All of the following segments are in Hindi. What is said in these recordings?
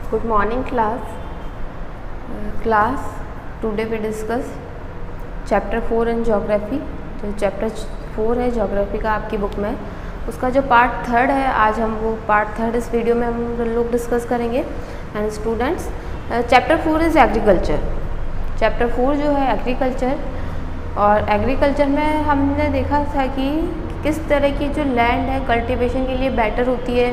Good morning class. Today we discuss chapter 4 in geography. जो चैप्टर 4 है ज्योग्राफी का आपकी बुक में, उसका जो पार्ट 3 है, आज हम वो पार्ट 3 इस वीडियो में हम लोग डिस्कस करेंगे। And students, chapter 4 is agriculture. Chapter 4 जो है एग्रीकल्चर, और एग्रीकल्चर में हमने देखा था कि किस तरह की जो लैंड है कल्टीवेशन के लिए बेटर होती है,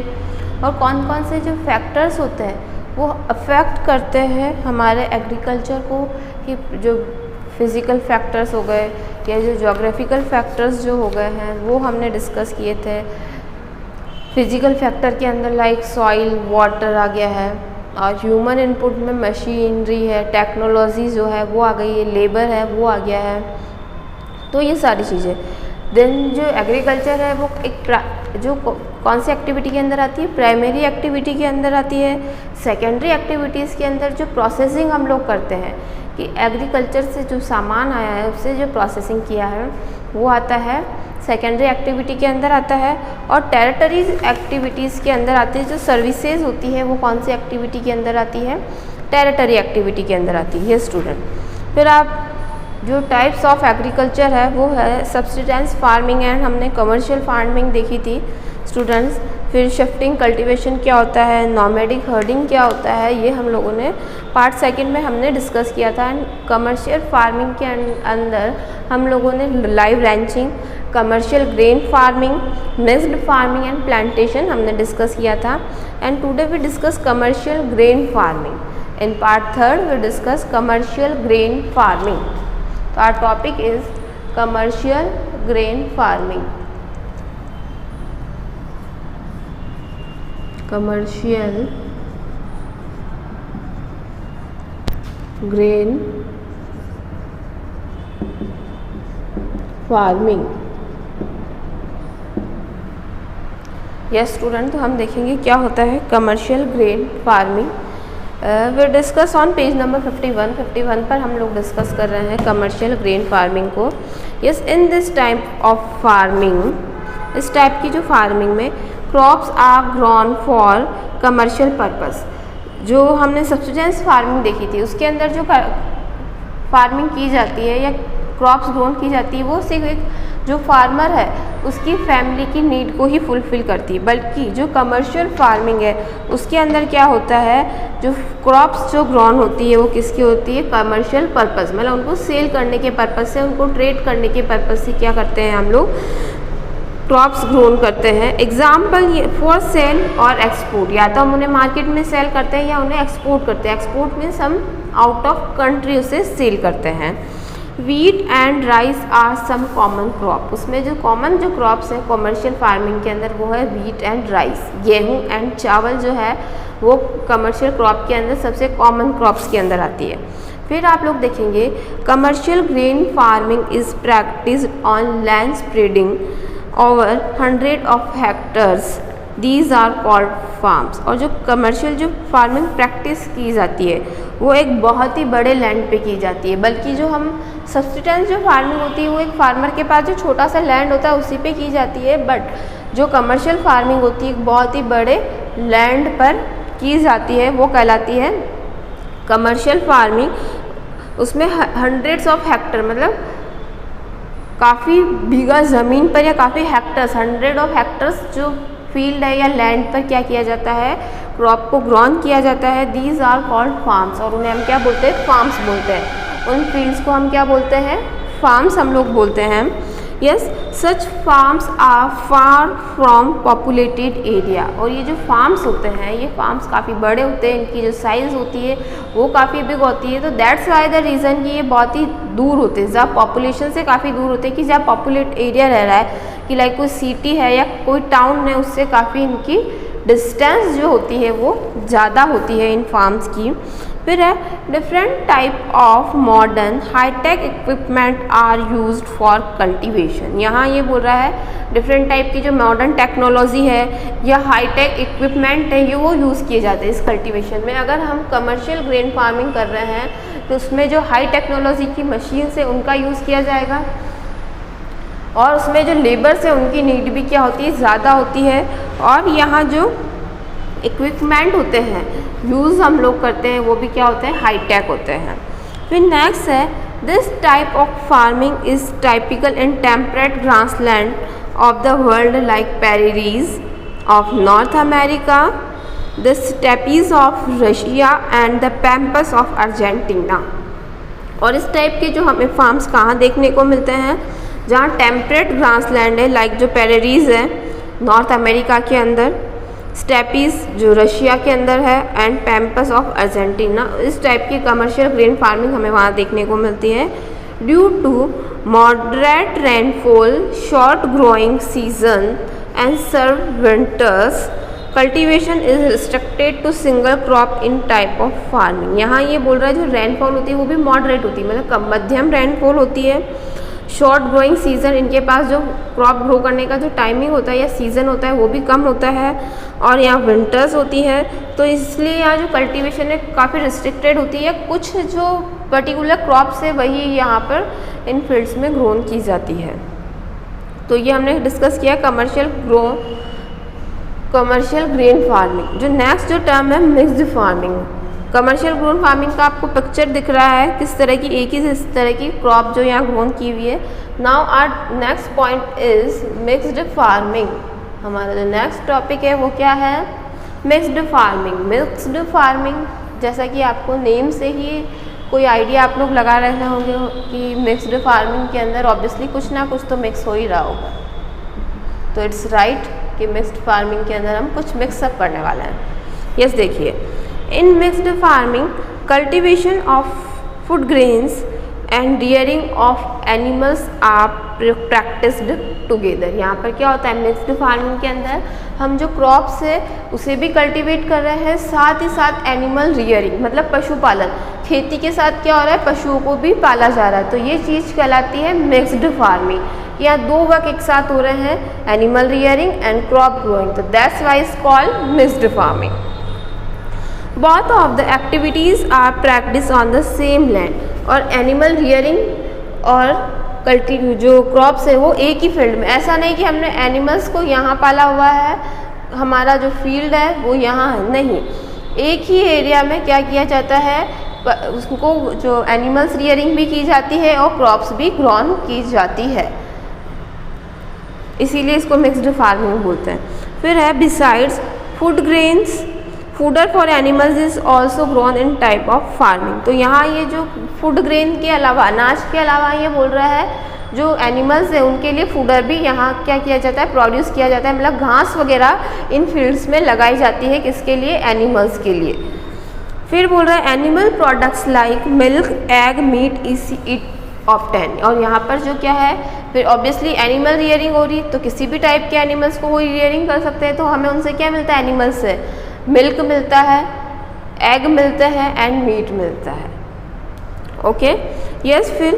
और कौन कौन से जो फैक्टर्स होते हैं वो अफेक्ट करते हैं हमारे एग्रीकल्चर को, कि जो फिज़िकल फैक्टर्स हो गए या जो ज्योग्राफिकल फैक्टर्स जो हो गए हैं वो हमने डिस्कस किए थे। फिज़िकल फैक्टर के अंदर लाइक सॉइल, वाटर आ गया है, और ह्यूमन इनपुट में मशीनरी है, टेक्नोलॉजी जो है वो आ गई है, लेबर है वो आ गया है, तो ये सारी चीज़ें। देन जो एग्रीकल्चर है वो एक जो कौन सी एक्टिविटी के अंदर आती है, प्राइमरी एक्टिविटी के अंदर आती है। सेकेंडरी एक्टिविटीज़ के अंदर जो प्रोसेसिंग हम लोग करते हैं कि एग्रीकल्चर से जो सामान आया है उससे जो प्रोसेसिंग किया है वो आता है, सेकेंडरी एक्टिविटी के अंदर आता है। और टेरिटरीज एक्टिविटीज़ के अंदर आती है, जो सर्विसेज होती है वो कौन सी एक्टिविटी के अंदर आती है, टेरिटरी एक्टिविटी के अंदर आती है स्टूडेंट। फिर आप जो टाइप्स ऑफ एग्रीकल्चर है वो है सब्सिस्टेंस फार्मिंग एंड हमने कमर्शियल फार्मिंग देखी थी स्टूडेंट्स। फिर शिफ्टिंग कल्टीवेशन क्या होता है, नॉमेडिक हर्डिंग क्या होता है, ये हम लोगों ने पार्ट 2 में हमने डिस्कस किया था। एंड कमर्शियल फार्मिंग के अंदर हम लोगों ने live ranching, commercial grain farming, mixed farming and plantation हमने डिस्कस किया था। And today we discuss commercial grain farming. In part 3 we discuss commercial grain farming. तो our topic is commercial grain farming. Commercial grain farming. Yes student, तो हम देखेंगे क्या होता है commercial grain farming. We discuss on page number 51 पर हम लोग डिस्कस कर रहे हैं कमर्शियल ग्रेन फार्मिंग को। Yes, in this type of farming, इस टाइप की जो फार्मिंग में crops are grown for commercial purpose. जो हमने सब्सिस्टेंस फार्मिंग देखी थी उसके अंदर जो फार्मिंग की जाती है या क्रॉप्स ग्रोन की जाती है वो सिर्फ एक जो फार्मर है उसकी फैमिली की नीड को ही फुलफ़िल करती है, बल्कि जो कमर्शियल फार्मिंग है उसके अंदर क्या होता है, जो क्रॉप्स जो ग्रोन होती है वो किसकी होती है, कमर्शियल पर्पस, मतलब उनको सेल करने के पर्पस से, उनको ट्रेड करने के पर्पस से क्या करते हैं हम लोग, क्रॉप्स ग्रोन करते हैं। एग्जाम्पल फॉर सेल और एक्सपोर्ट, या तो हम उन्हें मार्केट में सेल करते हैं या उन्हें एक्सपोर्ट करते हैं। एक्सपोर्ट मीन्स हम आउट ऑफ कंट्री उसे सेल करते हैं। Wheat and rice are some common crop, उसमें जो कॉमन जो क्रॉप्स हैं कमर्शियल फार्मिंग के अंदर वो है वीट एंड राइस। गेहूँ एंड चावल जो है वो कमर्शियल क्रॉप के अंदर सबसे कॉमन क्रॉप्स के अंदर आती है। फिर आप लोग देखेंगे commercial grain farming is practised on land spreading over 100 of hectares, these are called farms. और जो कमर्शियल जो फार्मिंग प्रैक्टिस की जाती है वो एक बहुत ही बड़े लैंड पे की जाती है, बल्कि जो हम सब्सिस्टेंस जो फार्मिंग होती है वो एक फार्मर के पास जो छोटा सा लैंड होता है उसी पे की जाती है। बट जो कमर्शियल फार्मिंग होती है एक बहुत ही बड़े लैंड पर की जाती है, वो कहलाती है कमर्शियल फार्मिंग। उसमें हंड्रेड्स ऑफ हेक्टर, मतलब काफ़ी बीघा ज़मीन पर या काफ़ी हेक्टर्स, 100 ऑफ हेक्टर्स जो फील्ड है या लैंड पर क्या किया जाता है, क्रॉप को ग्रोन किया जाता है। दीज आर कॉल्ड फार्म्स, और उन्हें हम क्या बोलते हैं, फार्म्स बोलते हैं। उन फील्ड्स को हम क्या बोलते हैं, फार्म्स हम लोग बोलते हैं। Yes, such farms are far from populated area. और ये जो फार्म्स होते हैं ये फार्म्स काफ़ी बड़े होते हैं, इनकी जो साइज़ होती है वो काफ़ी बिग होती है। तो दैट्स वाई द रीज़न कि ये बहुत ही दूर होते हैं, जहाँ पॉपुलेशन से काफ़ी दूर होते हैं, कि जहाँ पॉपुलेट एरिया रह रहा है, कि लाइक कोई सिटी है या कोई टाउन है, उससे काफ़ी इनकी डिस्टेंस जो होती है वो ज़्यादा होती है इन फार्म्स की। फिर है different type of modern hi-tech equipment are used for cultivation. यहाँ ये बोल रहा है डिफरेंट टाइप की जो मॉडर्न टेक्नोलॉजी है या हाईटेक इक्विपमेंट है ये वो यूज़ किए जाते हैं इस कल्टीवेशन में। अगर हम कमर्शियल ग्रेन फार्मिंग कर रहे हैं तो उसमें जो हाई टेक्नोलॉजी की मशीन है उनका यूज़ किया जाएगा, और उसमें जो लेबर्स है उनकी नीड भी क्या होती है, ज़्यादा होती है। और यहाँ जो इक्विपमेंट होते हैं, यूज़ हम लोग करते हैं, वो भी क्या होते हैं, हाईटेक होते हैं। फिर नेक्स्ट है, this type of farming is typical in temperate grassland of the world like prairies of North America, the steppes of Russia and the pampas of Argentina. और इस टाइप के जो हमें फार्म्स कहाँ देखने को मिलते हैं, जहाँ टेम्परेट ग्रासलैंड है, लाइक जो पेरीरीज है नॉर्थ अमेरिका के अंदर, स्टेपीज जो रशिया के अंदर है, एंड पैम्पस ऑफ अर्जेंटीना। इस टाइप की कमर्शियल ग्रेन फार्मिंग हमें वहाँ देखने को मिलती है। Due to moderate rainfall, short growing season and severe winters, cultivation is restricted to single crop in type of farming. यहाँ ये बोल रहा है जो रेनफॉल होती है वो भी मॉडरेट होती है, मतलब कम मध्यम रेनफॉल होती है। शॉर्ट ग्रोइंग सीज़न, इनके पास जो क्रॉप ग्रो करने का जो टाइमिंग होता है या सीज़न होता है वो भी कम होता है, और यहाँ विंटर्स होती है, तो इसलिए यहाँ जो कल्टीवेशन है काफ़ी रिस्ट्रिक्टेड होती है। कुछ जो पर्टिकुलर क्रॉप्स है वही यहाँ पर इन फील्ड्स में ग्रोन की जाती है। तो ये हमने डिस्कस किया कमर्शियल ग्रेन फार्मिंग। जो नेक्स्ट जो टर्म है mixed farming. Commercial grown farming का आपको पिक्चर दिख रहा है किस तरह की, एक ही इस तरह की क्रॉप जो यहाँ ग्रोन की हुई है। Now our next point is mixed farming. हमारा जो नेक्स्ट टॉपिक है वो क्या है, मिक्स्ड फार्मिंग। मिक्स्ड फार्मिंग जैसा कि आपको नेम से ही कोई आइडिया आप लोग लगा रहे होंगे कि मिक्स्ड फार्मिंग के अंदर ऑब्वियसली कुछ ना कुछ तो मिक्स हो ही रहा होगा। तो इट्स राइट कि मिक्स्ड फार्मिंग के अंदर हम कुछ मिक्सअप करने वाले हैं। यस, देखिए, in mixed farming cultivation of food grains and rearing of animals are practised together. यहाँ पर क्या होता है, मिक्स्ड फार्मिंग के अंदर हम जो क्रॉप्स है उसे भी कल्टीवेट कर रहे हैं, साथ ही साथ एनिमल रियरिंग मतलब पशुपालन, खेती के साथ क्या हो रहा है, पशुओं को भी पाला जा रहा है। तो ये चीज़ कहलाती है मिक्स्ड फार्मिंग। यहाँ दो वर्क एक साथ हो रहे हैं, animal rearing and crop growing, तो that's why is called mixed farming. Both of the activities are practice on the same land. और एनिमल रियरिंग और जो क्रॉप्स है वो एक ही फील्ड में, ऐसा नहीं कि हमने एनिमल्स को यहाँ पाला हुआ है, हमारा जो फील्ड है वो यहाँ है, नहीं, एक ही एरिया में क्या किया जाता है, उसको जो एनिमल्स रियरिंग भी की जाती है और क्रॉप्स भी ग्रोन की जाती है, इसीलिए इसको मिक्स्ड फार्मिंग बोलते हैं। फिर है besides food grains, fodder for animals is also grown in type of farming. तो यहाँ ये जो फूड ग्रेन के अलावा, अनाज के अलावा, ये बोल रहा है जो एनिमल्स है उनके लिए फूडर भी यहाँ क्या किया जाता है, प्रोड्यूस किया जाता है, मतलब घास वगैरह इन फील्ड्स में लगाई जाती है, किसके लिए, एनिमल्स के लिए। फिर बोल रहा है animal products like milk, egg, meat is it obtain. और यहाँ पर जो क्या है, फिर ऑब्वियसली एनिमल रियरिंग हो रही, तो किसी भी टाइप के एनिमल्स को वो रियरिंग कर सकते हैं, तो हमें उनसे क्या मिलता है, एनिमल्स से मिल्क मिलता है, एग मिलता है एंड मीट मिलता है। Okay, yes. फिर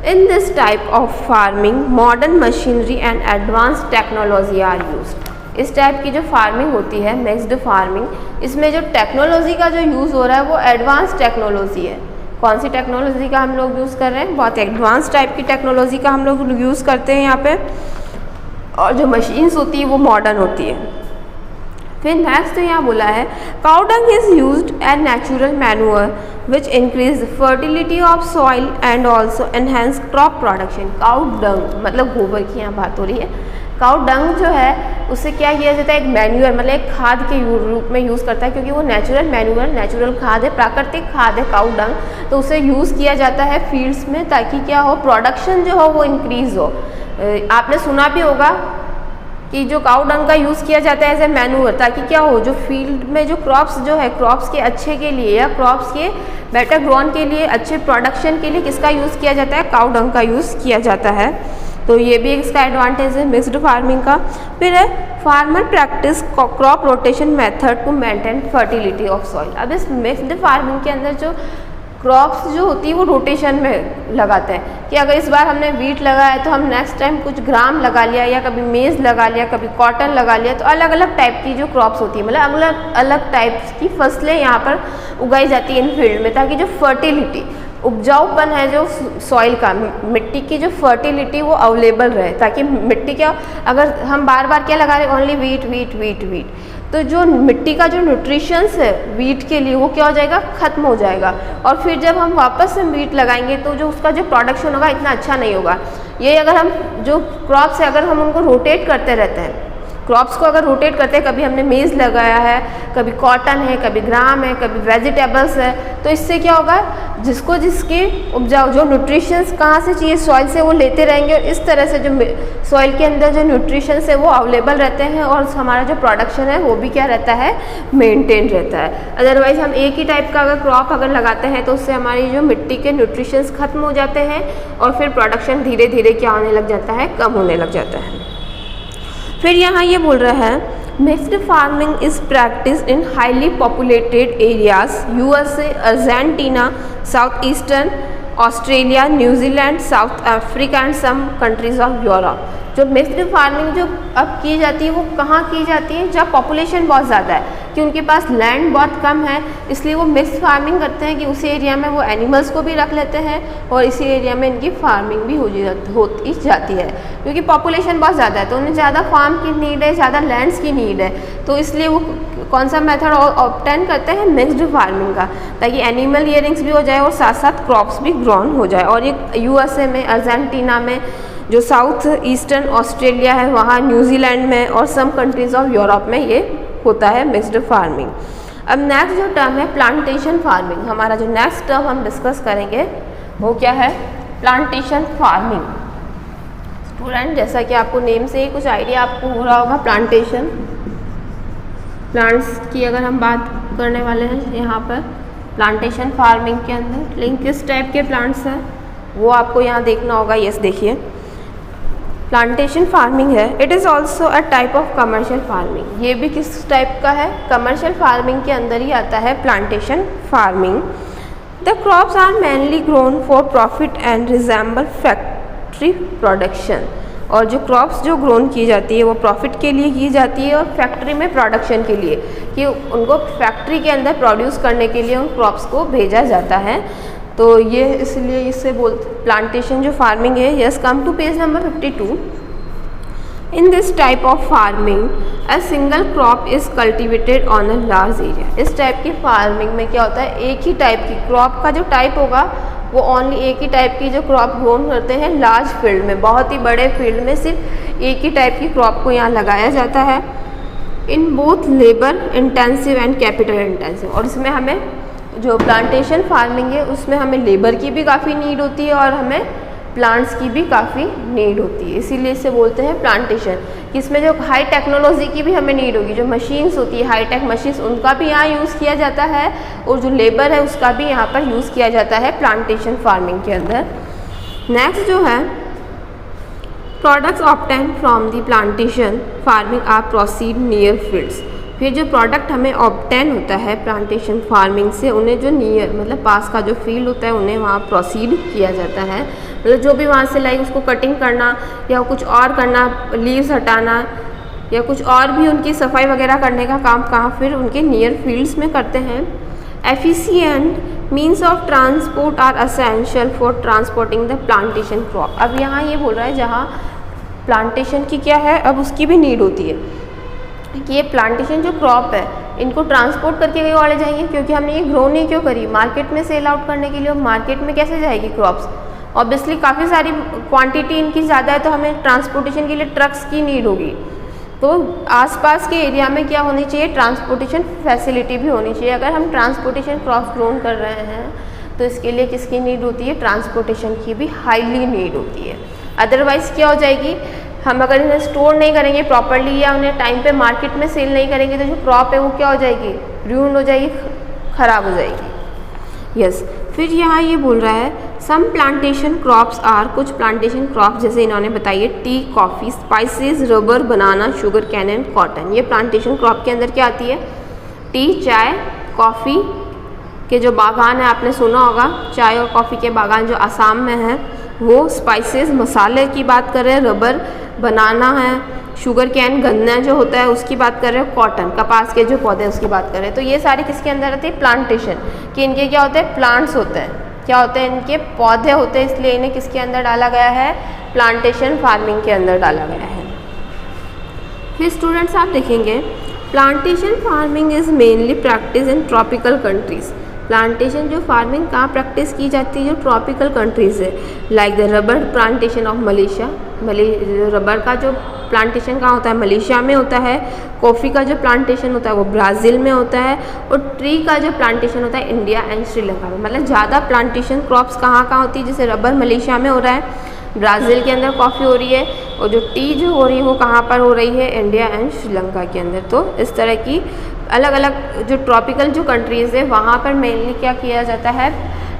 in this type of farming modern machinery and advance technology are used. इस टाइप की जो फार्मिंग होती है मिक्स्ड फार्मिंग, इसमें जो टेक्नोलॉजी का जो यूज़ हो रहा है वो एडवांस टेक्नोलॉजी है। कौन सी टेक्नोलॉजी का हम लोग यूज़ कर रहे हैं, बहुत एडवांस टाइप की टेक्नोलॉजी का हम लोग यूज़ करते हैं यहाँ पे, और जो मशीन्स होती है वो मॉडर्न होती है। फिर नेक्स्ट तो यहाँ बोला है cow dung is used as natural manure which increase fertility of soil and also enhance crop production. Cow dung मतलब गोबर की यहाँ बात हो रही है। काउ डंग जो है उससे क्या किया जाता है, एक मैन्यूअर मतलब एक खाद के रूप में यूज़ करता है, क्योंकि वो नेचुरल मैन्यूअर, नेचुरल खाद है, प्राकृतिक खाद है काउ डंग, तो उसे यूज़ किया जाता है फील्ड्स में, ताकि क्या हो, प्रोडक्शन जो हो वो इंक्रीज़ हो। आपने सुना भी होगा कि जो काउ डंग का यूज़ किया जाता है एज ए मैन्यूअर, ताकि क्या हो, जो फील्ड में जो क्रॉप्स जो है, क्रॉप्स के अच्छे के लिए या क्रॉप्स के बेटर ग्रोन के लिए, अच्छे प्रोडक्शन के लिए किसका यूज़ किया जाता है, काउ डंग का यूज़ किया जाता है। तो ये भी इसका एडवांटेज है मिक्स्ड फार्मिंग का। फिर है farmer practice crop rotation method to maintain fertility of soil. अब इस मिक्स्ड फार्मिंग के अंदर जो क्रॉप्स जो होती है वो रोटेशन में लगाते हैं, कि अगर इस बार हमने वीट लगाया है तो हम नेक्स्ट टाइम कुछ ग्राम लगा लिया, या कभी मेज़ लगा लिया, कभी कॉटन लगा लिया, तो अलग अलग टाइप की जो क्रॉप्स होती है, मतलब अलग अलग टाइप्स की फसलें यहाँ पर उगाई जाती है इन फील्ड में, ताकि जो उपजाऊपन है जो सॉइल का, मिट्टी की जो फर्टिलिटी वो अवेलेबल रहे, ताकि मिट्टी क्या, अगर हम बार बार क्या लगा रहे हैं, only wheat wheat wheat wheat, तो जो मिट्टी का जो न्यूट्रिशंस है वीट के लिए वो क्या हो जाएगा, ख़त्म हो जाएगा। और फिर जब हम वापस से वीट लगाएंगे तो जो उसका जो प्रोडक्शन होगा इतना अच्छा नहीं होगा। ये अगर हम जो क्रॉप्स है अगर हम उनको रोटेट करते रहते हैं, क्रॉप्स को अगर रोटेट करते हैं, कभी हमने मेज़ लगाया है, कभी कॉटन है, कभी ग्राम है, कभी वेजिटेबल्स है, तो इससे क्या होगा, जिसको जिसके उपजाऊ जो न्यूट्रिशंस कहाँ से चाहिए सॉइल से वो लेते रहेंगे, और इस तरह से जो सॉइल के अंदर जो न्यूट्रिशंस है वो अवेलेबल रहते हैं और हमारा जो प्रोडक्शन है वो भी क्या रहता है, मेंटेन रहता है। अदरवाइज़ हम एक ही टाइप का अगर क्रॉप अगर लगाते हैं तो उससे हमारी जो मिट्टी के न्यूट्रिशंस खत्म हो जाते हैं और फिर प्रोडक्शन धीरे धीरे क्या होने लग जाता है, कम होने लग जाता है। फिर यहाँ ये बोल रहा है mixed farming is practice in highly populated areas USA, Argentina, south eastern Australia, New Zealand, South Africa and some countries of Europe. जो मिक्स्ड फार्मिंग जो अब की जाती है वो कहाँ की जाती है, जहाँ पॉपुलेशन बहुत ज़्यादा है, कि उनके पास लैंड बहुत कम है, इसलिए वो मिक्स्ड फार्मिंग करते हैं कि उसी एरिया में वो एनिमल्स को भी रख लेते हैं और इसी एरिया में इनकी फार्मिंग भी होती जाती है, क्योंकि पॉपुलेशन बहुत ज़्यादा है तो उन्हें ज़्यादा फार्म की नीड है, ज़्यादा लैंड्स की नीड है, तो इसलिए वो कौन सा मेथड ऑब्टेन करते हैं, मिक्स्ड फार्मिंग का, ताकि एनिमल ईयरिंग्स भी हो जाए और साथ साथ क्रॉप्स भी ग्रोन हो जाए। और ये यूएसए में, अर्जेंटीना में, जो साउथ ईस्टर्न ऑस्ट्रेलिया है वहाँ, न्यूजीलैंड में और सम कंट्रीज ऑफ यूरोप में ये होता है मिक्स्ड फार्मिंग। अब नेक्स्ट जो टर्म है प्लांटेशन फार्मिंग, हमारा जो नेक्स्ट टर्म हम डिस्कस करेंगे वो क्या है, प्लांटेशन फार्मिंग। स्टूडेंट जैसा कि आपको नेम से ही कुछ आइडिया आपको हो रहा होगा, प्लांटेशन, प्लांट्स की अगर हम बात करने वाले हैं यहाँ पर प्लांटेशन फार्मिंग के अंदर, लेकिन किस टाइप के प्लांट्स हैं वो आपको यहाँ देखना होगा। यस देखिए, प्लांटेशन फार्मिंग है, it is also a type of commercial farming. ये भी किस टाइप का है, कमर्शियल फार्मिंग के अंदर ही आता है plantation farming. The crops are mainly grown for profit and resemble factory production. और जो क्रॉप्स जो ग्रोन की जाती है वो प्रॉफिट के लिए की जाती है और फैक्ट्री में प्रोडक्शन के लिए, कि उनको फैक्ट्री के अंदर प्रोड्यूस करने के लिए उन क्रॉप्स को भेजा जाता है। तो ये इसलिए इससे प्लांटेशन जो फार्मिंग है। Yes, come to page number 52। In this type of farming a single crop is cultivated on a large area. इस टाइप की फार्मिंग में क्या होता है, एक ही टाइप की क्रॉप का जो टाइप होगा वो ओनली एक ही टाइप की जो क्रॉप ग्रोन करते हैं लार्ज फील्ड में, बहुत ही बड़े फील्ड में सिर्फ एक ही टाइप की क्रॉप को यहाँ लगाया जाता है। In both labour intensive and capital intensive. और इसमें हमें जो प्लांटेशन फार्मिंग है उसमें हमें लेबर की भी काफ़ी नीड होती है और हमें प्लांट्स की भी काफ़ी नीड होती है, इसीलिए इसे बोलते हैं प्लांटेशन। कि इसमें जो हाई टेक्नोलॉजी की भी हमें नीड होगी, जो मशीन्स होती है हाई टेक मशीन्स, उनका भी यहाँ यूज़ किया जाता है और जो लेबर है उसका भी यहाँ पर यूज़ किया जाता है प्लांटेशन फार्मिंग के अंदर। नेक्स्ट जो है products obtain from the plantation farming are processed near fields. फिर जो प्रोडक्ट हमें ऑब्टेन होता है प्लांटेशन फार्मिंग से, उन्हें जो नियर मतलब पास का जो फील्ड होता है उन्हें वहाँ प्रोसीड किया जाता है। मतलब जो भी वहाँ से लाई उसको कटिंग करना या कुछ और करना, लीव्स हटाना या कुछ और भी उनकी सफाई वगैरह करने का काम कहाँ फिर उनके नियर फील्ड्स में करते हैं। Efficient means of transport are essential for transporting the plantation crop. अब यहाँ ये बोल रहा है जहाँ प्लांटेशन की क्या है, अब उसकी भी नीड होती है कि ये प्लांटेशन जो क्रॉप है इनको ट्रांसपोर्ट करके कहीं और ले जाएंगे, क्योंकि हमने ये ग्रो नहीं क्यों करी, मार्केट में सेल आउट करने के लिए। और मार्केट में कैसे जाएगी क्रॉप्स, ऑब्वियसली काफ़ी सारी क्वांटिटी इनकी ज़्यादा है तो हमें ट्रांसपोर्टेशन के लिए ट्रक्स की नीड होगी। तो आसपास के एरिया में क्या होनी चाहिए, ट्रांसपोर्टेशन फैसिलिटी भी होनी चाहिए। अगर हम ट्रांसपोर्टेशन क्रॉप्स ग्रोन कर रहे हैं तो इसके लिए किसकी नीड होती है, ट्रांसपोर्टेशन की भी हाईली नीड होती है। अदरवाइज़ क्या हो जाएगी, हम अगर इन्हें स्टोर नहीं करेंगे प्रॉपरली या उन्हें टाइम पे मार्केट में सेल नहीं करेंगे तो जो क्रॉप है वो क्या हो जाएगी, रूइन हो जाएगी, ख़राब हो जाएगी। यस, फिर यहाँ ये बोल रहा है सम प्लांटेशन क्रॉप्स आर, कुछ प्लांटेशन क्रॉप्स जैसे इन्होंने बताइए T, coffee, spices, rubber, banana, sugar cane and cotton. ये प्लांटेशन क्रॉप के अंदर क्या आती है, टी, चाय, कॉफ़ी के जो बागान है आपने सुना होगा, चाय और कॉफ़ी के बागान जो असम में है वो, स्पाइसेस मसाले की बात कर रहे हैं, रबर बनाना है, शुगर कैन गन्ना जो होता है उसकी बात कर रहे हैं, कॉटन कपास के जो पौधे उसकी बात कर रहे हैं। तो ये सारे किसके अंदर आते हैं, प्लांटेशन, कि इनके क्या होते हैं, प्लांट्स होते हैं। क्या होते हैं, इनके पौधे होते हैं, इसलिए इन्हें किसके अंदर डाला गया है, प्लांटेशन फार्मिंग के अंदर डाला गया है। फिर स्टूडेंट्स आप देखेंगे plantation farming is mainly practice in tropical countries. Plantation जो फार्मिंग कहाँ प्रैक्टिस की जाती है, जो ट्रॉपिकल कंट्रीज़ है, like the rubber plantation of Malaysia. Rubber का जो प्लांटेशन कहाँ होता है, मलेशिया में होता है। कॉफ़ी का जो प्लांटेशन होता है वो ब्राज़ील में होता है। और ट्री का जो प्लांटेशन होता है इंडिया एंड श्रीलंका में। मतलब ज़्यादा प्लांटेशन क्रॉप्स कहाँ होती है, जैसे रबर मलेशिया में हो रहा है, ब्राज़ील के अंदर कॉफ़ी हो रही है, और जो टी जो हो रही है वो कहाँ पर हो रही है, इंडिया एंड श्रीलंका के अंदर। तो इस तरह की अलग अलग जो ट्रॉपिकल जो कंट्रीज़ है वहाँ पर मेनली क्या किया जाता है,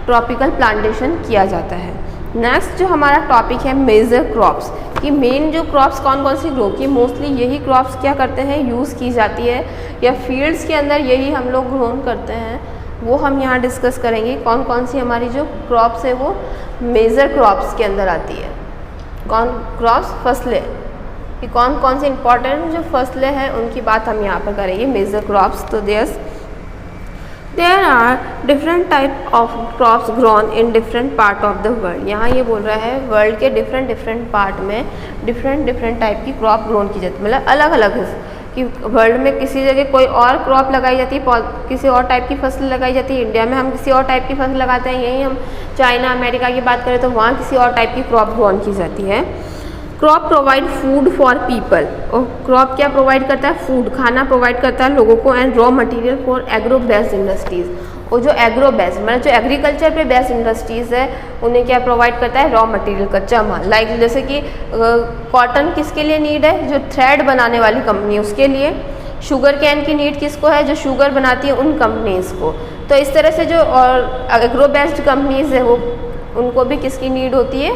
ट्रॉपिकल प्लांटेशन किया जाता है। नेक्स्ट जो हमारा टॉपिक है मेजर क्रॉप्स, कि मेन जो क्रॉप्स कौन कौन सी ग्रो की, मोस्टली यही क्रॉप्स क्या करते हैं, यूज़ की जाती है, या फील्ड्स के अंदर यही हम लोग ग्रो करते हैं, वो हम यहाँ डिस्कस करेंगे। कौन कौन सी हमारी जो क्रॉप्स है वो मेजर क्रॉप्स के अंदर आती है। कौन क्रॉप्स, फसलें, कि कौन कौन सी इंपॉर्टेंट जो फसलें हैं उनकी बात हम यहाँ पर करेंगे, मेजर क्रॉप्स। तो there are different type of crops grown in different part of the world. यहाँ ये बोल रहा है वर्ल्ड के डिफरेंट पार्ट में डिफरेंट टाइप की क्रॉप ग्रोन की जाती है, मतलब अलग अलग है कि वर्ल्ड में किसी जगह कोई और क्रॉप लगाई जाती है, किसी और टाइप की फसल लगाई जाती है, इंडिया में हम किसी और टाइप की फसल लगाते हैं, यहीं हम चाइना अमेरिका की बात करें तो वहाँ किसी और टाइप की क्रॉप ग्रोन की जाती है। Crop provide food for people, और क्रॉप क्या प्रोवाइड करता है, फूड, खाना प्रोवाइड करता है लोगों को, and raw material for agro based industries. और जो एग्रो बेस्ड मतलब जो एग्रीकल्चर पे बेस्ड इंडस्ट्रीज़ है उन्हें क्या प्रोवाइड करता है, रॉ मटेरियल, कच्चा माल। लाइक जैसे कि कॉटन किसके लिए नीड है, जो थ्रेड बनाने वाली कंपनी है उसके लिए। शुगर कैन की नीड किसको है, जो शुगर बनाती है उन कंपनीज़ को। तो इस तरह से जो और एग्रो बेस्ड कंपनीज़ है वो उनको भी किसकी नीड होती है,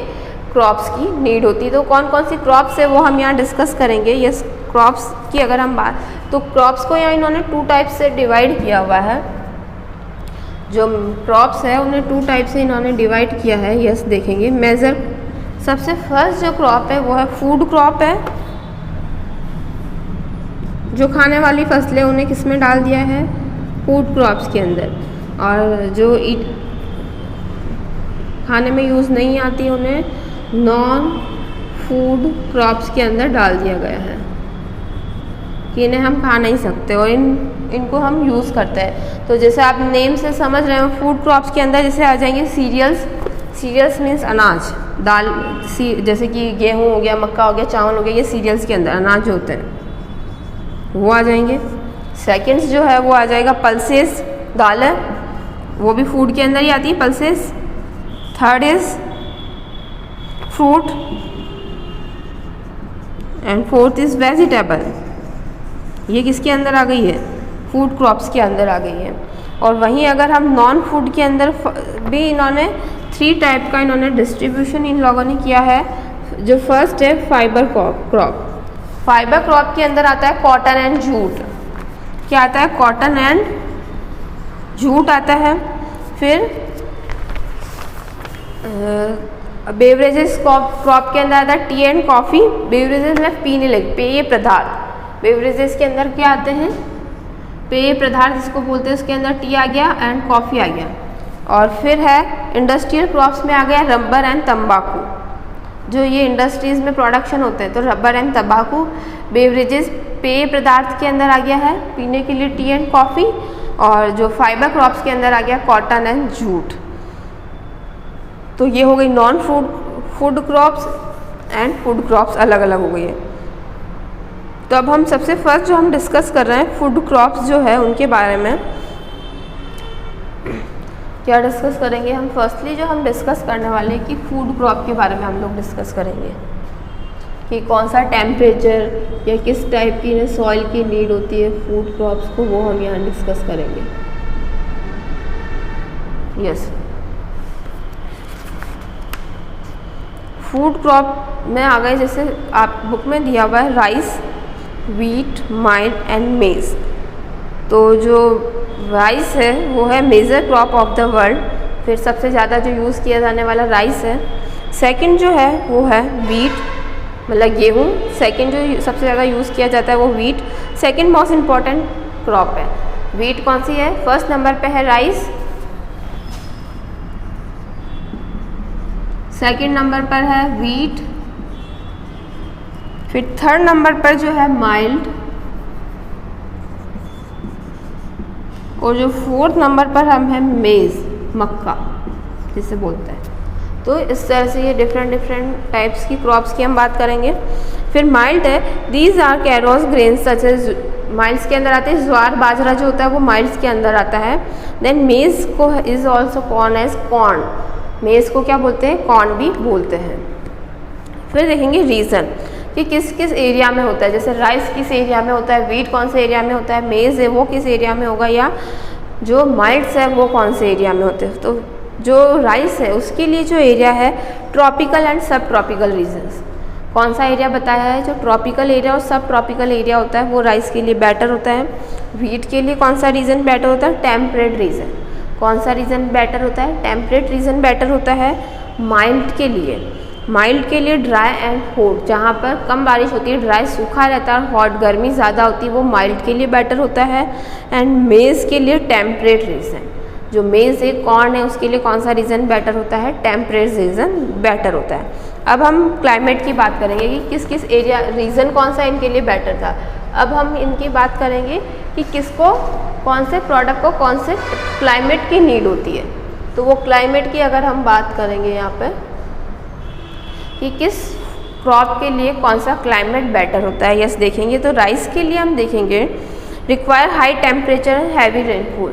क्रॉप्स की नीड होती है। तो कौन कौन सी क्रॉप्स है वो हम यहाँ डिस्कस करेंगे। यस, क्रॉप्स की अगर हम बात, तो क्रॉप्स को यहाँ इन्होंने 2 टाइप से डिवाइड किया हुआ है। जो क्रॉप्स है उन्हें 2 टाइप से इन्होंने डिवाइड किया है। यस, देखेंगे मेजर, सबसे फर्स्ट जो क्रॉप है वो है फूड क्रॉप है, जो खाने वाली फसलें उन्हें किस में डाल दिया है, फूड क्रॉप्स के अंदर। और जो खाने में यूज़ नहीं आती उन्हें नॉन फूड क्रॉप्स के अंदर डाल दिया गया है, कि इन्हें हम खा नहीं सकते और इनको हम यूज़ करते हैं। तो जैसे आप नेम से समझ रहे हो, फूड क्रॉप्स के अंदर जैसे आ जाएंगे सीरियल्स मीन्स अनाज, दाल, जैसे कि गेहूँ हो गया, मक्का हो गया, चावल हो गया, ये सीरियल्स के अंदर अनाज होते हैं वो आ जाएंगे। सेकंड्स जो है वो आ जाएगा पल्सेस, दाल है वो भी फूड के अंदर ही आती है, pulses. Third is fruit and fourth is vegetable. ये किसके अंदर आ गई है, फूड क्रॉप्स के अंदर आ गई है। और वहीं अगर हम नॉन फूड के अंदर भी इन्होंने 3 टाइप का इन्होंने डिस्ट्रीब्यूशन इन लोगों ने किया है। जो फर्स्ट है फाइबर क्रॉप। फाइबर क्रॉप के अंदर आता है कॉटन एंड जूट। क्या आता है, कॉटन एंड जूट आता है। फिर बेवरेजेस क्रॉप के अंदर आता है टी एंड कॉफ़ी। बेवरेजेस मतलब पीने लगे, पेय पदार्थ। बेवरेजेस के अंदर क्या आते हैं, पेय पदार्थ जिसको बोलते हैं, उसके अंदर टी आ गया एंड कॉफ़ी आ गया। और फिर है इंडस्ट्रियल क्रॉप्स में आ गया रबर एंड तंबाकू। जो ये इंडस्ट्रीज़ में प्रोडक्शन होते हैं, तो रबर एंड तंबाकू। बेवरेजेस पेय पदार्थ के अंदर आ गया है पीने के लिए टी एंड कॉफ़ी। और जो फाइबर क्रॉप्स के अंदर आ गया कॉटन एंड जूट। तो ये हो गई non food crops and food crops अलग अलग हो गई है। तो अब हम सबसे फर्स्ट जो हम डिस्कस कर रहे हैं फूड क्रॉप्स जो है उनके बारे में क्या डिस्कस करेंगे हम। फर्स्टली जो हम डिस्कस करने वाले हैं कि फूड क्रॉप के बारे में हम लोग डिस्कस करेंगे कि कौन सा टेम्परेचर या किस टाइप की सॉइल की नीड होती है फूड क्रॉप्स को, वो हम यहाँ डिस्कस करेंगे। यस, फूड क्रॉप में आ गए, जैसे आप बुक में दिया हुआ है राइस, वीट, माइन एंड मेज। तो जो राइस है वो है major crop of the world. फिर सबसे ज़्यादा जो यूज़ किया जाने वाला राइस है। सेकंड जो है वो है वीट, मतलब गेहूँ। सेकंड जो सबसे ज़्यादा यूज़ किया जाता है वो wheat, second most important crop है। वीट कौन सी है, फर्स्ट नंबर पे है राइस, सेकंड नंबर पर है वीट, फिर थर्ड नंबर पर जो है माइल्ड, और जो फोर्थ नंबर पर हम है मेज, मक्का जिसे बोलते हैं। तो इस तरह से ये डिफरेंट टाइप्स की क्रॉप्स की हम बात करेंगे। फिर माइल्ड है, these are coarse grains such as, millets के अंदर आते हैं ज्वार बाजरा जो होता है वो माइल्ड्स के अंदर आता है। देन मेज को is also corn as corn, maize को क्या बोलते हैं, कॉर्न भी बोलते हैं। फिर देखेंगे रीज़न कि किस किस एरिया में होता है, जैसे राइस किस एरिया में होता है, वीट कौन से एरिया में होता है, मेज़ है वो किस एरिया में होगा, या जो माइल्ड्स है वो कौन से एरिया में होते हैं। तो जो राइस है उसके लिए जो एरिया है ट्रॉपिकल एंड सब ट्रॉपिकल रीजन्स, कौन सा एरिया बताया है, जो ट्रॉपिकल एरिया और सब ट्रॉपिकल एरिया होता है वो राइस के लिए बेटर होता है। वीट के लिए कौन सा रीजन बेटर होता है, टेम्परेट रीजन, कौन सा रीजन बेटर होता है, टेम्परेट रीजन बेटर होता है। माइल्ड के लिए ड्राई एंड हॉट, जहाँ पर कम बारिश होती है, ड्राई सूखा रहता है, हॉट गर्मी ज़्यादा होती है, वो माइल्ड के लिए बेटर होता है। एंड मेज़ के लिए टेम्परेट रीजन, जो मेज़ है कॉर्न है उसके लिए कौन सा रीजन बेटर होता है, टेम्परेट रीजन बेटर होता है। अब हम क्लाइमेट की बात करेंगे कि किस किस एरिया रीजन कौन सा इनके लिए बेटर था। अब हम इनकी बात करेंगे कि किसको, कौन से प्रोडक्ट को कौन से क्लाइमेट की नीड होती है। तो वो क्लाइमेट की अगर हम बात करेंगे यहाँ पे कि किस क्रॉप के लिए कौन सा क्लाइमेट बेटर होता है, यस देखेंगे तो राइस के लिए हम देखेंगे require high temperature and heavy rainfall,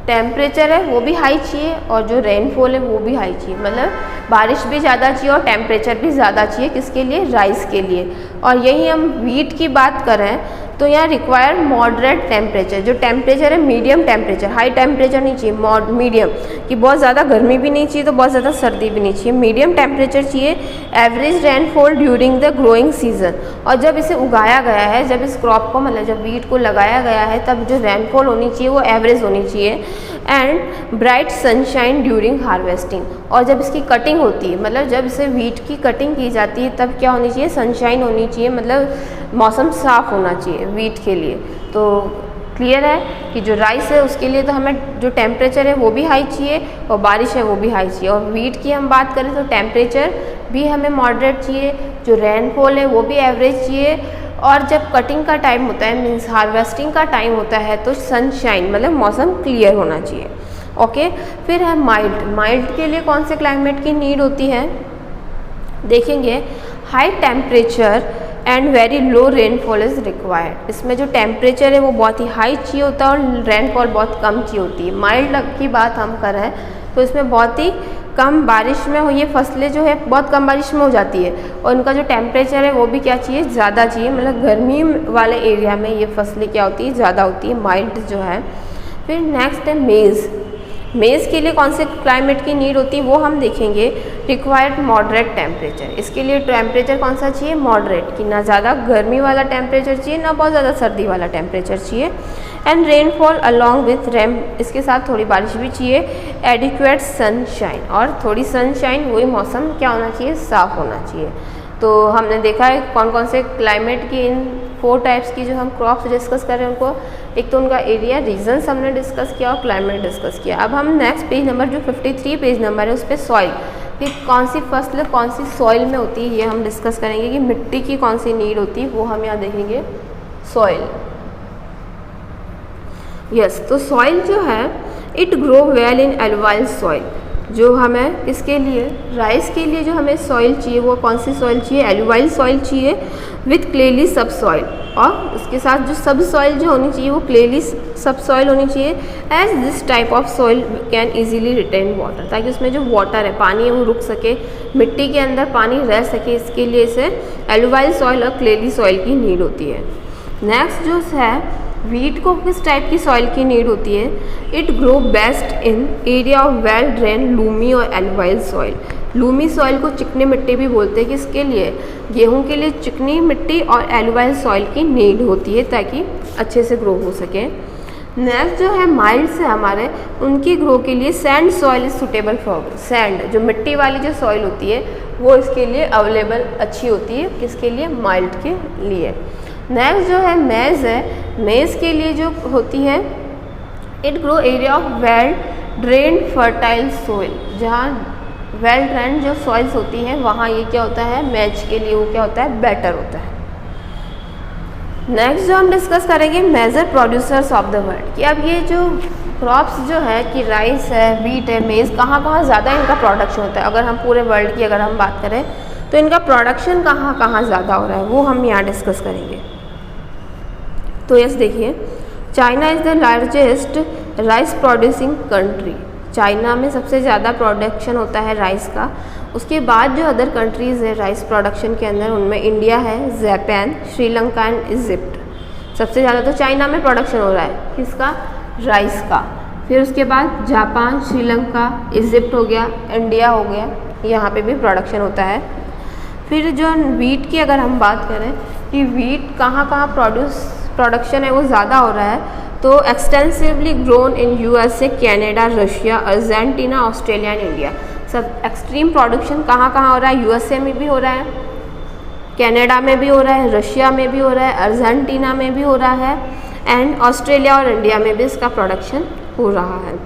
temperature है वो भी हाई चाहिए और जो रेनफॉल है वो भी हाई चाहिए, मतलब बारिश भी ज़्यादा चाहिए और टेम्परेचर भी ज़्यादा चाहिए, किसके लिए, राइस के लिए। और यही हम वीट की बात करें तो यहाँ रिक्वायर मॉडरेट टेम्परेचर, जो टेम्परेचर है मीडियम टेम्परेचर, हाई टेम्परेचर नहीं चाहिए, मीडियम, कि बहुत ज़्यादा गर्मी भी नहीं चाहिए तो बहुत ज़्यादा सर्दी भी नहीं चाहिए, मीडियम टेम्परेचर चाहिए। Average rainfall during the growing season, और जब इसे उगाया गया है, जब इस क्रॉप को मतलब जब वीट को लगाया गया है तब जो रेनफॉल होनी चाहिए वो एवरेज होनी चाहिए। And bright sunshine during harvesting, और जब इसकी कटिंग होती है, मतलब जब इसे वीट की कटिंग की जाती है तब क्या होनी चाहिए, सनशाइन होनी चाहिए, मतलब मौसम साफ़ होना चाहिए वीट के लिए। तो क्लियर है कि जो राइस है उसके लिए तो हमें जो टेम्परेचर है वो भी हाई चाहिए और बारिश है वो भी हाई चाहिए। और वीट की हम बात करें तो टेम्परेचर भी हमें मॉडरेट चाहिए, जो रेनफॉल है वो भी एवरेज चाहिए, और जब कटिंग का टाइम होता है मीन्स हार्वेस्टिंग का टाइम होता है तो सनशाइन मतलब मौसम क्लियर होना चाहिए। ओके, फिर है माइल्ड के लिए कौन से क्लाइमेट की नीड होती है, देखेंगे high temperature and very low rainfall is required, इसमें जो टेम्परेचर है वो बहुत ही हाई चाहिए होता है और रेनफॉल बहुत कम चाहिए होती है। माइल्ड की बात हम कर रहे हैं तो इसमें बहुत ही कम बारिश में हो, ये फसलें जो है बहुत कम बारिश में हो जाती है और उनका जो टेम्परेचर है वो भी क्या चाहिए, ज़्यादा चाहिए, मतलब गर्मी वाले एरिया में ये फसलें क्या होती है, ज़्यादा होती है, माइल्ड जो है। फिर नेक्स्ट है मेज़ के लिए कौन से क्लाइमेट की नीड होती है वो हम देखेंगे, रिक्वायर्ड मॉडरेट टेम्परेचर, इसके लिए टेम्परेचर कौन सा चाहिए, मॉडरेट, कि ना ज़्यादा गर्मी वाला टेम्परेचर चाहिए ना बहुत ज़्यादा सर्दी वाला टेम्परेचर चाहिए। And rainfall along with rain, इसके साथ थोड़ी बारिश भी चाहिए। एडिक्वेट सनशाइन, और थोड़ी सनशाइन, वही मौसम क्या होना चाहिए, साफ़ होना चाहिए। तो हमने देखा है कौन कौन से क्लाइमेट की इन 4 टाइप्स की जो हम क्रॉप्स डिस्कस कर रहे हैं उनको, एक तो उनका एरिया, रीजन्स हमने डिस्कस किया और क्लाइमेट डिस्कस किया। अब हम नेक्स्ट पेज नंबर जो 53 पेज नंबर है उस पर सॉइल, कि कौन सी फसल कौन सी सॉइल में होती है ये हम डिस्कस करेंगे, कि मिट्टी की कौन सी नीड होती है वो हम यहाँ देखेंगे। सॉइल, यस, तो सॉइल जो है it grow well in alluvial soil, जो हमें इसके लिए राइस के लिए जो हमें सॉइल चाहिए वो कौन सी सॉइल चाहिए, एलुवाइल सॉइल चाहिए विथ क्लेली सब सॉइल, और इसके साथ जो सब सॉइल जो होनी चाहिए वो क्लेली सब सॉइल होनी चाहिए। As this type of soil can easily retain water, ताकि उसमें जो वाटर है, पानी है, वो रुक सके, मिट्टी के अंदर पानी रह सके, इसके लिए इसे एलुवाइल सॉइल और क्लेली सॉइल की नीड होती है। नेक्स्ट जो है वीट को किस टाइप की सॉइल की नीड होती है, it grow best in area of well drain Lumi और एलुवाइल सॉइल, लूमी सॉइल को चिकनी मिट्टी भी बोलते हैं, किसके लिए, गेहूं के लिए चिकनी मिट्टी और एलुवाइल सॉइल की नीड होती है ताकि अच्छे से ग्रो हो सके। नेक्स्ट जो है माइल्ड से हमारे, उनकी ग्रो के लिए sand soil is suitable for, sand जो मिट्टी वाली जो सॉइल होती है वो इसके लिए अवेलेबल अच्छी होती है, किसके लिए, माइल्ड के लिए। नेक्स्ट जो है मेज़ है, मेज़ के लिए जो होती है it grow area of well drained fertile soil, जहाँ वेल ड्रेन्ड जो सॉइल्स होती हैं वहाँ ये क्या होता है, मैच के लिए वो क्या होता है, बेटर होता है। नेक्स्ट जो हम डिस्कस करेंगे major producers of the world, कि अब ये जो क्रॉप्स जो है कि राइस है, वीट है, मेज़, कहाँ कहाँ ज़्यादा इनका प्रोडक्शन होता है। अगर हम पूरे वर्ल्ड की अगर हम बात करें तो इनका प्रोडक्शन कहाँ कहाँ ज़्यादा हो रहा है वो हम यहाँ डिस्कस करेंगे। तो यस देखिए, China is the largest rice producing country. China में सबसे ज़्यादा प्रोडक्शन होता है राइस का। उसके बाद जो अदर कंट्रीज़ है राइस प्रोडक्शन के अंदर, उनमें इंडिया है, जापान, श्रीलंका एंड इजिप्ट। सबसे ज़्यादा तो चाइना में प्रोडक्शन हो रहा है किसका, राइस का। फिर उसके बाद जापान, श्रीलंका, इजिप्ट हो गया, इंडिया हो गया, यहाँ पे भी प्रोडक्शन होता है। फिर जो वीट की अगर हम बात करें कि वीट कहाँ कहाँ प्रोडक्शन है वो ज़्यादा हो रहा है, तो extensively grown in USA, Canada, Russia, Argentina, Australia and India. सब एक्सट्रीम प्रोडक्शन कहाँ कहाँ हो रहा है, यूएसए में भी हो रहा है, कनाडा में भी हो रहा है, रशिया में भी हो रहा है, अर्जेंटीना में भी हो रहा है एंड ऑस्ट्रेलिया और इंडिया में भी इसका प्रोडक्शन हो रहा है।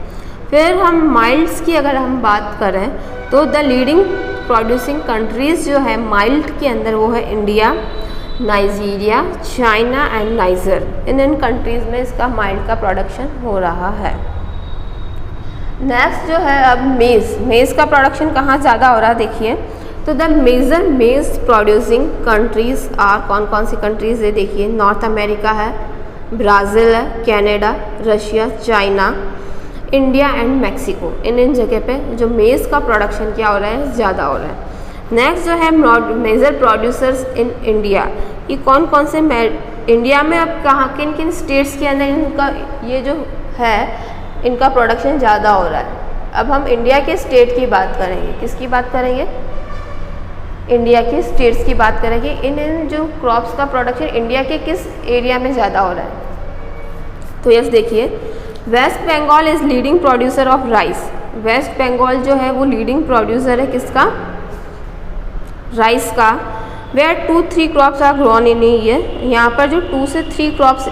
फिर हम माइल्ड्स की अगर हम बात करें तो द लीडिंग प्रोड्यूसिंग कंट्रीज़ जो है माइल्ड के अंदर वो है India, Nigeria, China and niger. In countries में इसका माइल्ड का प्रोडक्शन हो रहा है। नेक्स्ट जो है अब मेज़ का प्रोडक्शन कहाँ ज़्यादा हो रहा है देखिए, तो the major maize producing countries are, कौन कौन सी कंट्रीज़ है देखिए, नॉर्थ अमेरिका है, ब्राज़ील है, Canada, Russia, China, India and Mexico. इन जगह पे जो मेज़ का प्रोडक्शन क्या हो रहा है, ज़्यादा हो रहा है। नेक्स्ट जो है मेजर प्रोड्यूसर्स इन इंडिया, ये कौन कौन से इंडिया में अब कहाँ किन किन स्टेट्स के अंदर इनका ये जो है इनका प्रोडक्शन ज़्यादा हो रहा है। अब हम इंडिया के स्टेट की बात करेंगे, किसकी बात करेंगे, इंडिया के स्टेट्स की बात करेंगे। इन जो क्रॉप्स का प्रोडक्शन इंडिया के किस एरिया में ज़्यादा हो रहा है, तो यस देखिए, West Bengal is leading producer of rice. West Bengal जो है वो लीडिंग प्रोड्यूसर है किसका, राइस का। Where 2-3 crops are grown in year, यहाँ पर जो 2 से 3 क्रॉप्स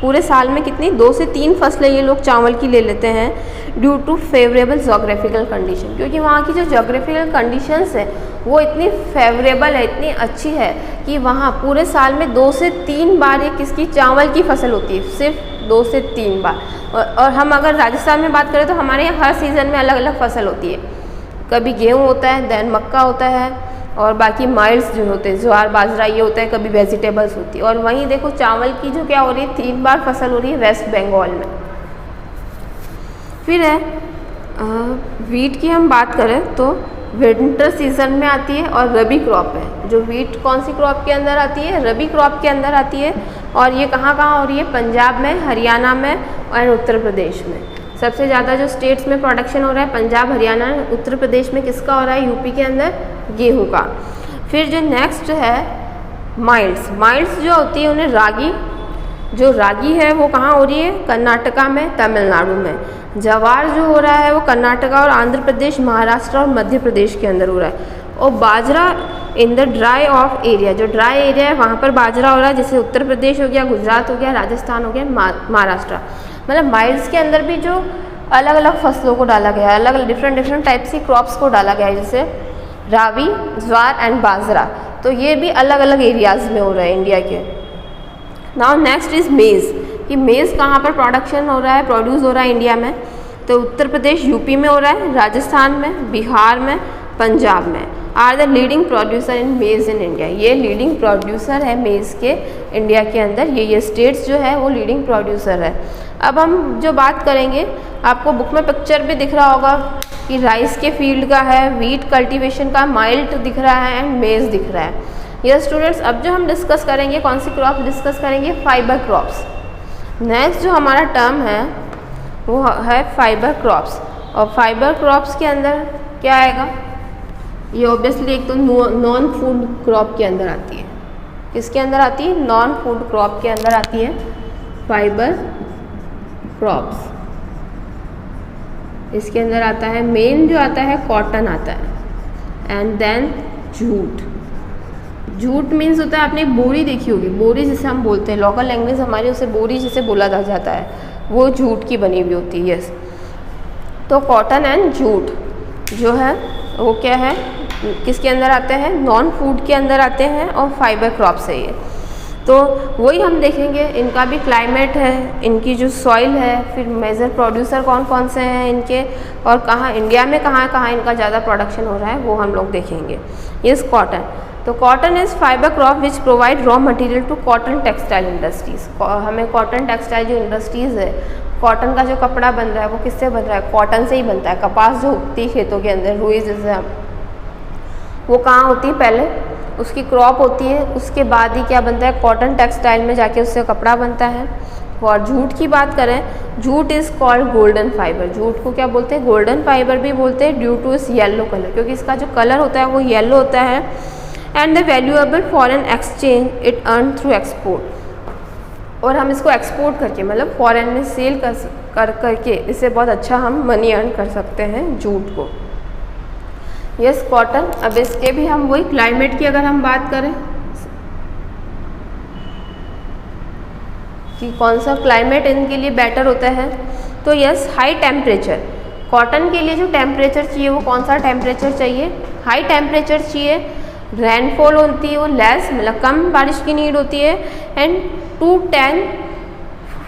पूरे साल में कितनी 2 से 3 फसलें ये लोग चावल की ले लेते हैं, due to favourable geographical condition, क्योंकि वहाँ की जो जोग्राफिकल कंडीशंस है वो इतनी फेवरेबल है, इतनी अच्छी है कि वहाँ पूरे साल में 2 से 3 बार ये किसकी चावल की फसल होती है, सिर्फ 2 से 3 बार। और हम अगर राजस्थान में बात करें तो हमारे यहाँ हर सीज़न में अलग अलग फसल होती है, कभी गेहूँ होता है, देन मक्का होता है, और बाकी माइल्स जो होते हैं ज्वार बाजरा ये होता है, कभी वेजिटेबल्स होती है। और वहीं देखो चावल की जो क्या हो रही है, 3 बार फसल हो रही है वेस्ट बंगाल में। फिर है वीट की हम बात करें तो विंटर सीजन में आती है और रबी क्रॉप है। जो वीट कौन सी क्रॉप के अंदर आती है, रबी क्रॉप के अंदर आती है, और ये कहाँ कहाँ हो रही है, पंजाब में, हरियाणा में और उत्तर प्रदेश में। सबसे ज़्यादा जो स्टेट्स में प्रोडक्शन हो रहा है पंजाब, हरियाणा, उत्तर प्रदेश में किसका हो रहा है, यूपी के अंदर गेहूं का। फिर जो नेक्स्ट है माइल्ड्स जो होती है उन्हें रागी, जो रागी है वो कहाँ हो रही है, कर्नाटका में, तमिलनाडु में। जवार जो हो रहा है वो कर्नाटका और आंध्र प्रदेश, महाराष्ट्र और मध्य प्रदेश के अंदर हो रहा है। और bajra in the dry of area, जो ड्राई एरिया है वहाँ पर बाजरा हो रहा है, जैसे उत्तर प्रदेश हो गया, गुजरात हो गया, राजस्थान हो गया, महाराष्ट्र। मतलब माइल्ड्स के अंदर भी जो अलग अलग फसलों को डाला गया है, अलग अलग डिफरेंट टाइप्स की क्रॉप्स को डाला गया है, जैसे रावी, ज्वार एंड बाजरा। तो ये भी अलग अलग एरियाज़ में हो रहा है इंडिया के। नाउ नेक्स्ट इज़ मेज़, कि मेज़ कहाँ पर प्रोडक्शन हो रहा है, प्रोड्यूस हो रहा है इंडिया में, तो उत्तर प्रदेश यूपी में हो रहा है, राजस्थान में, बिहार में, पंजाब में। Are the leading producer in maize in India, ये लीडिंग प्रोड्यूसर है मेज़ के इंडिया के अंदर, ये स्टेट्स जो है वो लीडिंग प्रोड्यूसर है। अब हम जो बात करेंगे, आपको बुक में पिक्चर भी दिख रहा होगा कि राइस के फील्ड का है, वीट कल्टीवेशन का, माइल्ड दिख रहा है एंड मेज़ दिख रहा है। ये स्टूडेंट्स अब जो हम डिस्कस करेंगे, कौन सी क्रॉप डिस्कस करेंगे, फाइबर क्रॉप्स। नेक्स्ट जो हमारा टर्म है वो है फाइबर क्रॉप्स। और फाइबर क्रॉप्स के अंदर क्या आएगा, ये ऑब्वियसली एक तो नॉन फूड क्रॉप के अंदर आती है। किसके अंदर आती है, नॉन फूड क्रॉप के अंदर आती है फाइबर क्रॉप्स। इसके अंदर आता है, मेन जो आता है कॉटन आता है, and then jute. Jute means होता है, आपने बोरी देखी होगी, बोरी जिसे हम बोलते हैं, लोकल लैंग्वेज हमारी उसे बोरी जिसे बोला जाता है, वो जूट की बनी हुई होती है। यस, तो कॉटन एंड जूट जो है वो क्या है, किसके अंदर आते हैं, नॉन फूड के अंदर आते हैं और फाइबर क्रॉप्स है ये। तो वही हम देखेंगे, इनका भी क्लाइमेट है, इनकी जो सॉइल है, फिर मेजर प्रोड्यूसर कौन कौन से हैं इनके, और कहाँ इंडिया में कहाँ कहाँ इनका ज़्यादा प्रोडक्शन हो रहा है वो हम लोग देखेंगे। ये कॉटन, तो cotton is fibre crop which provide raw material to cotton textile industries. हमें कॉटन टेक्सटाइल जो इंडस्ट्रीज़ है, कॉटन का जो कपड़ा बन रहा है वो किससे बन रहा है, कॉटन से ही बनता है। कपास जो उगती है खेतों के अंदर, रुई जैसे, वो कहाँ होती है, पहले उसकी क्रॉप होती है, उसके बाद ही क्या बनता है, कॉटन टेक्सटाइल में जाके उससे कपड़ा बनता है। और जूट की बात करें, jute is called golden fibre. Jute को क्या बोलते हैं, गोल्डन फाइबर भी बोलते हैं, ड्यू टू इस येलो कलर, क्योंकि इसका जो कलर होता है वो येलो होता है। And the valuable foreign exchange it earn through export, और हम इसको एक्सपोर्ट करके मतलब फॉरेन में सेल करके इससे बहुत अच्छा हम मनी अर्न कर सकते हैं जूट को। यस कॉटन, अब इसके भी हम वही क्लाइमेट की अगर हम बात करें कि कौन सा क्लाइमेट इनके लिए बेटर होता है, तो यस हाई टेम्परेचर। कॉटन के लिए जो टेम्परेचर चाहिए वो कौन सा टेम्परेचर चाहिए, हाई टेम्परेचर चाहिए। रेनफॉल होती है वो लेस, मतलब कम बारिश की नीड होती है। And 2 to 10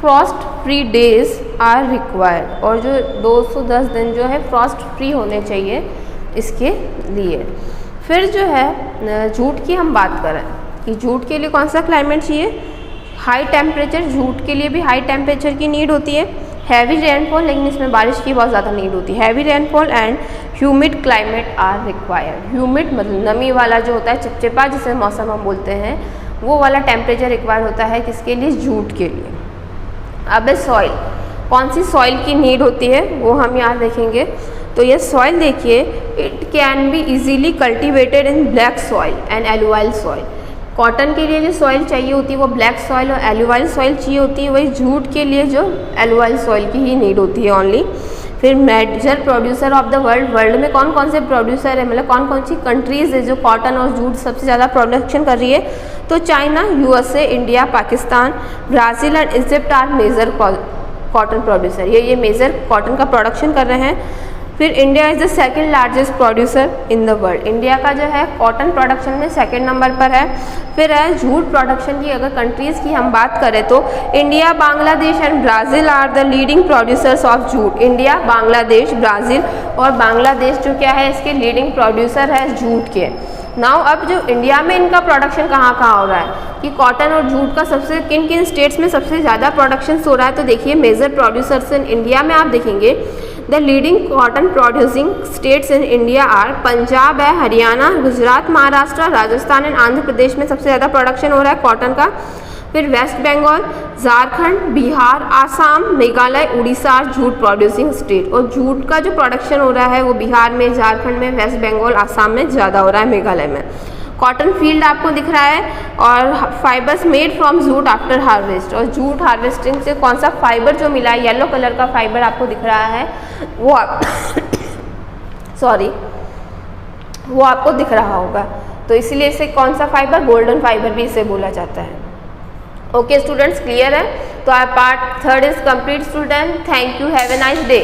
frost free days are required, और जो 210 दिन जो है फ्रॉस्ट फ्री होने चाहिए इसके लिए। फिर जो है जूट की हम बात करें कि जूट के लिए कौन सा क्लाइमेट चाहिए, हाई टेम्परेचर। जूट के लिए भी हाई टेम्परेचर की नीड होती है। हैवी रेनफॉल, लेकिन इसमें बारिश की बहुत ज़्यादा नीड होती है। Heavy rainfall and humid climate are required. Humid मतलब नमी वाला जो होता है, चिपचिपा जिसे मौसम हम बोलते हैं, वो वाला टेम्परेचर रिक्वायर होता है किसके लिए, जूट के लिए। अब सॉइल, कौन सी सॉइल की नीड होती है वो हम यहाँ देखेंगे। तो ये सॉइल देखिए, it can be easily cultivated in black soil and alluvial soil. Cotton के लिए जो सॉइल चाहिए होती है वो ब्लैक सॉइल और एलुवाइल सॉइल चाहिए होती है, वही जूट के लिए जो एलुवाइल सॉइल की ही नीड होती है ओनली। फिर major producer of the world, world में कौन कौन से प्रोड्यूसर है, मतलब कौन कौन सी कंट्रीज़ है जो कॉटन और जूट सबसे ज़्यादा प्रोडक्शन कर रही है, तो China, USA, India, Pakistan, Brazil and Egypt are major cotton producer. ये मेजर कॉटन का प्रोडक्शन कर रहे हैं। फिर India is the second largest producer in the world. India का जो है कॉटन प्रोडक्शन में सेकंड नंबर पर है। फिर है जूट प्रोडक्शन की अगर कंट्रीज़ की हम बात करें तो India, Bangladesh and Brazil are the leading producers of jute. India, Bangladesh, Brazil और बांग्लादेश जो क्या है इसके लीडिंग प्रोड्यूसर है जूट के। नाउ अब जो इंडिया में इनका प्रोडक्शन कहाँ कहाँ हो रहा है कि कॉटन और जूट का सबसे किन किन स्टेट्स में सबसे ज़्यादा प्रोडक्शन हो रहा है, तो देखिए मेजर प्रोड्यूसर्स इन इंडिया में आप देखेंगे the leading cotton producing states in India are Punjab है, हरियाणा, गुजरात, महाराष्ट्र, राजस्थान एंड आंध्र प्रदेश में सबसे ज़्यादा प्रोडक्शन हो रहा है कॉटन का। फिर West Bengal, Jharkhand, Bihar, Assam, Meghalaya, Orissa jute producing state. और जूट का जो प्रोडक्शन हो रहा है वो बिहार में, झारखंड में, वेस्ट बंगाल, आसाम में ज़्यादा हो रहा है, मेघालय में। कॉटन फील्ड आपको दिख रहा है और fibres made from jute after harvest. और जूट हार्वेस्टिंग से कौन सा फाइबर जो मिला है, येलो कलर का फाइबर आपको दिख रहा है वो वो आपको दिख रहा होगा। तो इसलिए इसे कौन सा फाइबर, गोल्डन फाइबर भी इसे बोला जाता है। ओके स्टूडेंट्स, क्लियर है? तो part 3 is complete student. Thank you, have a nice day.